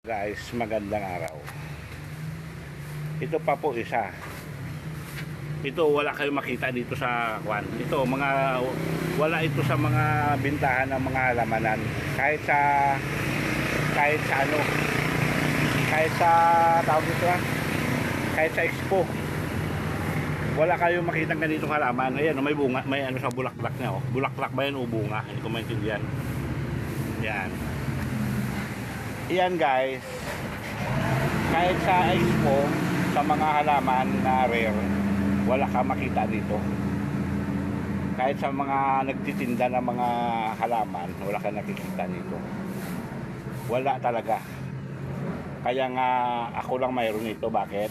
Guys, magandang araw. Ito pa po isa. Ito wala kayong makita dito sa kwan. Ito wala ito sa mga bintahan ng mga halamanan. Kahit sa ano, kahit sa tawag dito kahit sa expo. Wala kayong makita ganitong halaman. Ayan, may bunga, may ano sa bulaklak niya, oh. Bulaklak ba 'yan o bunga? Hindi ko maintindihan. Yan. Yan guys, kahit sa expo, sa mga halaman na rare, wala ka makita dito. Kahit sa mga nagtitinda ng mga halaman, wala ka nakikita dito. Wala talaga. Kaya nga ako lang mayroon nito. Bakit?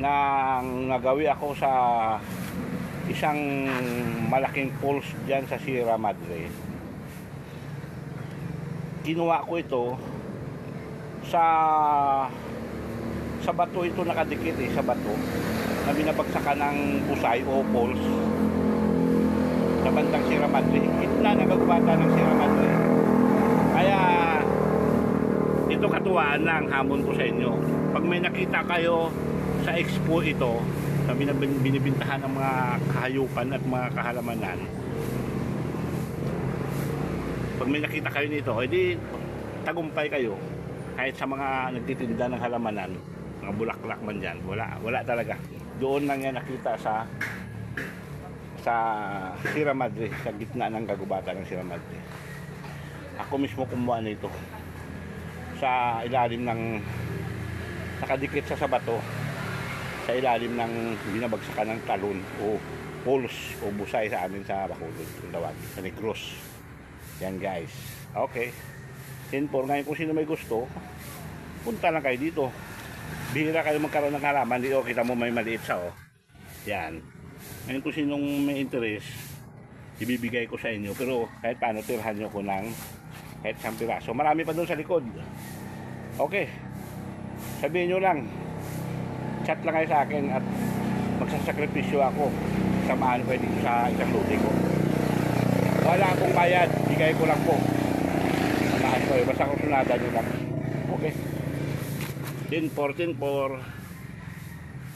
Nang nagawi ako sa isang malaking falls dyan sa Sierra Madre, kinuha ko ito sa bato. Ito nakadikit sa bato na binabagsakan ng pusay o falls sa bandang Sierra Madre, gitna ng kagubatan ng Sierra Madre. Kaya ito katuwaan lang hamon ko sa inyo. Pag may nakita kayo sa expo ito na binibintahan ng mga kahayupan at mga kahalamanan, pag may nakita kayo nito, edi tagumpay kayo. Kahit sa mga nagtitinda ng halamanan, mga bulaklak man dyan, wala talaga. Doon lang yan nakita sa Sierra Madre, sa gitna ng kagubatan ng Sierra Madre. Ako mismo kumuha nito sa ilalim ng, nakadikit sa bato, sa ilalim ng binabagsakan ng talon o poles o busay sa amin sa Bacolod, kung tawag, sa Negros. Yan guys. Okay. 10-4. Ngayon kung sino may gusto, punta lang kayo dito. Bihira kayo magkaroon ng halaman. Dito kita mo may maliit sa Yan. Ngayon kung sinong may interest, ibibigay ko sa inyo. Pero kahit paano, tirhan nyo ko ng kahit 1 piraso. Marami pa doon sa likod. Okay. Sabihin nyo lang. Chat lang kayo sa akin at magsasakripisyo ako. Samahan ko dito sa isang lote ko. Wala akong bayad, bigay ko lang po. Samahan ko, basta kung sunada nyo lang. Okay. 10-4, 10-4.